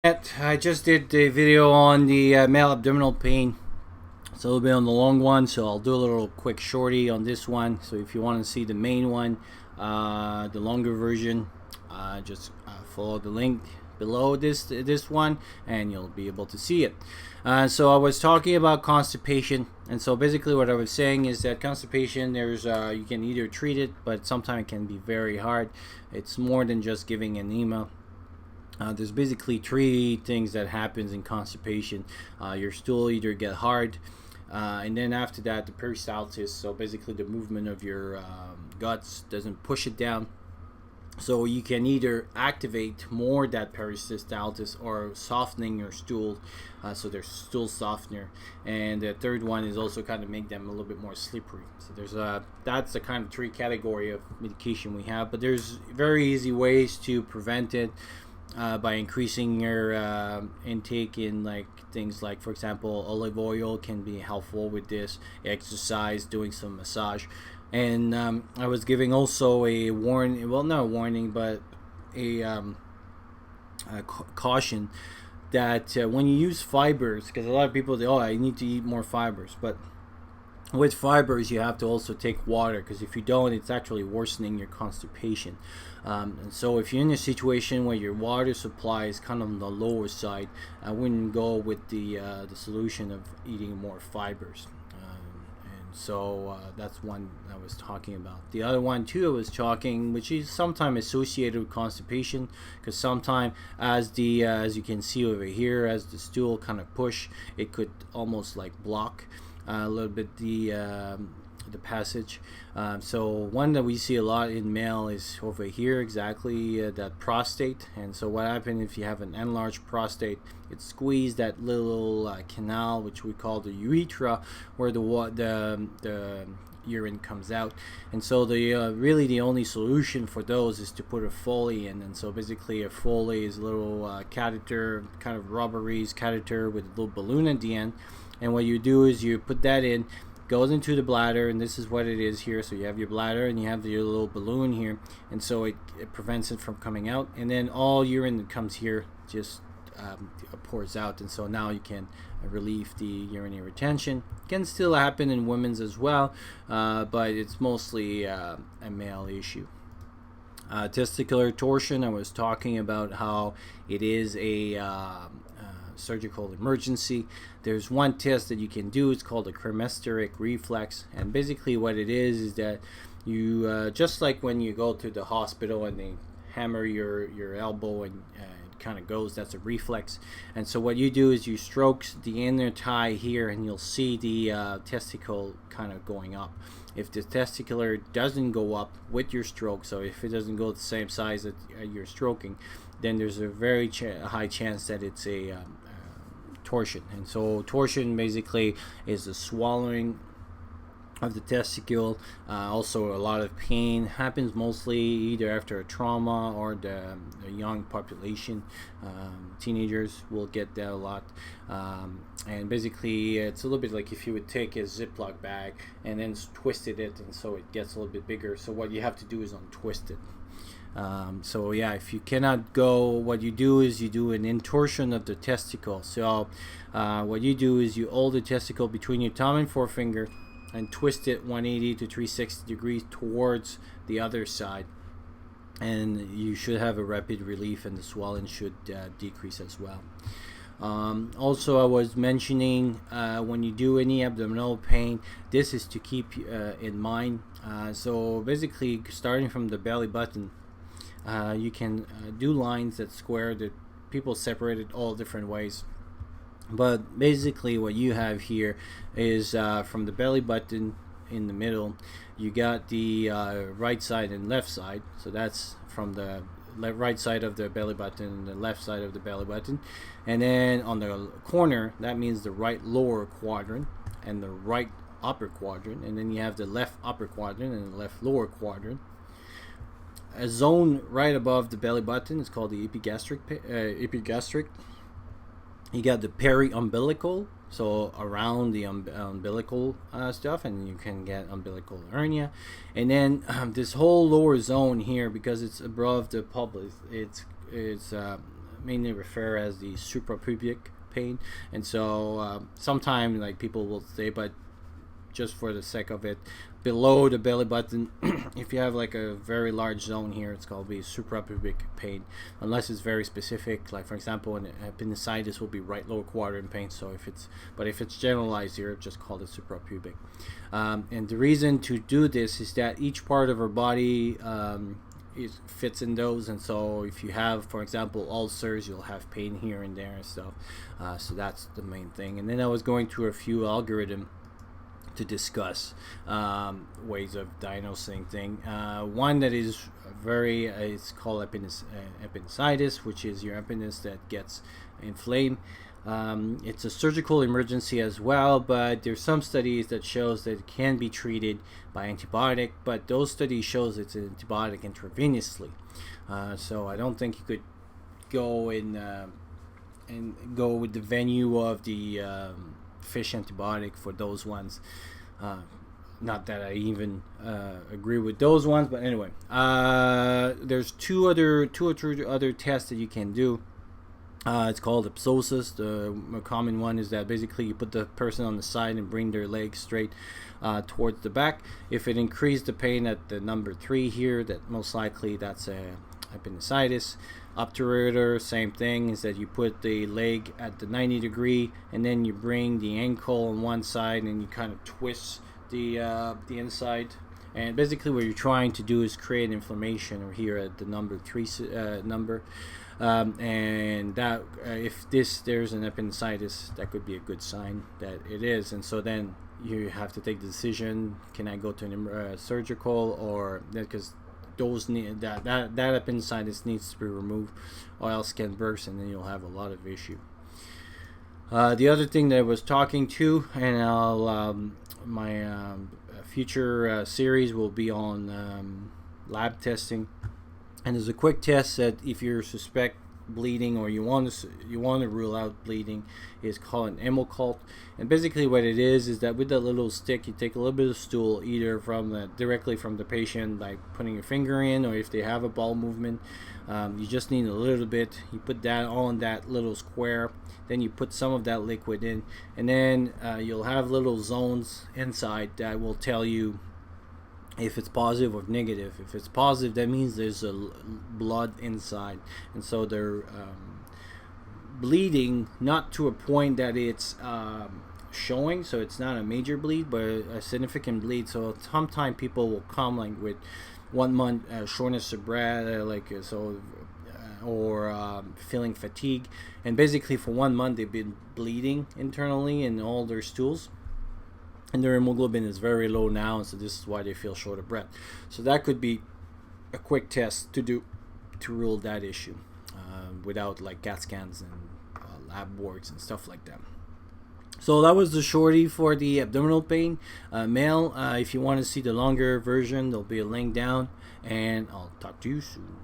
I just did the video on the male abdominal pain. It's a little bit on the long one, so I'll do a little quick shorty on this one. So if you want to see the main one, the longer version, just follow the link below this one, and you'll be able to see it. So I was talking about constipation, and so basically what I was saying is that constipation, there's you can either treat it, but sometimes it can be very hard. It's more than just giving enema. There's basically three things that happens in constipation. Your stool either get hard, and then after that the peristalsis. So basically the movement of your guts doesn't push it down. So you can either activate more that peristalsis or softening your stool. So there's stool softener, and the third one is also kind of make them a little bit more slippery. So there's that's the kind of three category of medication we have, but there's very easy ways to prevent it. By increasing your intake in like things like, for example, olive oil can be helpful with this. Exercise, doing some massage, and I was giving also a warning. Well, not a warning, but a caution that when you use fibers, because a lot of people say, "Oh, I need to eat more fibers," but with fibers you have to also take water, because if you don't, it's actually worsening your constipation. And so if you're in a situation where your water supply is kind of on the lower side, I wouldn't go with the solution of eating more fibers. And so that's one I was talking about. The other one too I was talking, which is sometimes associated with constipation, because sometimes as the as you can see over here, as the stool kind of push, it could almost like block a little bit the passage. So one that we see a lot in male is over here, exactly that prostate. And so what happens if you have an enlarged prostate? It squeezes that little canal, which we call the urethra, where the urine comes out. And so the really the only solution for those is to put a Foley in. And so basically a Foley is a little catheter, kind of rubbery catheter with a little balloon at the end. And what you do is you put that in, goes into the bladder, and this is what it is here. So you have your bladder and you have your little balloon here, and so it prevents it from coming out, and then all urine that comes here just pours out. And so now you can relieve the urinary retention. It can still happen in women's as well, but it's mostly a male issue. Testicular torsion, I was talking about how it is a surgical emergency. There's one test that you can do. It's called a cremasteric reflex, and basically what it is that you just like when you go to the hospital and they hammer your elbow and it kind of goes, that's a reflex. And so what you do is you stroke the inner thigh here, and you'll see the testicle kind of going up. If the testicular doesn't go up with your stroke, so if it doesn't go the same size that you're stroking, then there's a very high chance that it's a torsion. And so torsion basically is the swallowing of the testicle. Also a lot of pain happens mostly either after a trauma or the young population. Teenagers will get that a lot. And basically it's a little bit like if you would take a Ziploc bag and then twisted it, and so it gets a little bit bigger. So what you have to do is untwist it. So yeah, if you cannot go, what you do is you do an intorsion of the testicle. So what you do is you hold the testicle between your thumb and forefinger and twist it 180 to 360 degrees towards the other side, and you should have a rapid relief, and the swelling should decrease as well. Also, I was mentioning when you do any abdominal pain, this is to keep in mind. So basically starting from the belly button, you can do lines that square, that people separate it all different ways. But basically what you have here is from the belly button in the middle, you got the right side and left side. So that's from the right side of the belly button and the left side of the belly button. And then on the corner, that means the right lower quadrant and the right upper quadrant. And then you have the left upper quadrant and the left lower quadrant. A zone right above the belly button is called the epigastric. You got the peri-umbilical, so around the umbilical stuff, and you can get umbilical hernia. And then this whole lower zone here, because it's above the pelvis, it's mainly refer as the suprapubic pain. And so sometimes like people will say, but just for the sake of it, below the belly button, if you have like a very large zone here, it's called be suprapubic pain, unless it's very specific. Like for example, an appendicitis will be right lower quadrant pain. So if it's generalized here, just call it suprapubic. And the reason to do this is that each part of our body fits in those, and so if you have, for example, ulcers, you'll have pain here and there and stuff. So that's the main thing. And then I was going through a few algorithms to discuss ways of diagnosing thing. One that is very it's called appendicitis, which is your appendix that gets inflamed. It's a surgical emergency as well, but there's some studies that shows that it can be treated by antibiotic, but those studies shows it's an antibiotic intravenously. So I don't think you could go and go with the venue of the fish antibiotic for those ones. Not that I even agree with those ones, but anyway, there's two or three other tests that you can do. It's called ipsosis. The common one is that basically you put the person on the side and bring their legs straight towards the back. If it increased the pain at the number 3 here, that most likely that's a appendicitis. Obturator, same thing, is that you put the leg at the 90 degree and then you bring the ankle on one side and you kind of twist the inside. And basically what you're trying to do is create inflammation here at the number 3 number. And that if there's an appendicitis, that could be a good sign that it is. And so then you have to take the decision, can I go to an surgical, or because those need that appendicitis needs to be removed, or else can burst and then you'll have a lot of issue. The other thing that I was talking to, and I'll my future series will be on lab testing, and there's a quick test that if you suspect bleeding or you want to rule out bleeding, is called an Emocult. And basically what it is that with that little stick, you take a little bit of stool either directly from the patient, like putting your finger in, or if they have a bowel movement, you just need a little bit. You put that on that little square, then you put some of that liquid in, and then you'll have little zones inside that will tell you if it's positive or negative. If it's positive, that means there's a blood inside, and so they're bleeding, not to a point that it's showing, so it's not a major bleed, but a significant bleed. So sometimes people will come like with 1 month shortness of breath, or feeling fatigue, and basically for 1 month they've been bleeding internally in all their stools, and their hemoglobin is very low now, and so this is why they feel short of breath. So that could be a quick test to do to rule that issue without like CAT scans and lab works and stuff like that. So that was the shorty for the abdominal pain, male. If you want to see the longer version, there'll be a link down, and I'll talk to you soon.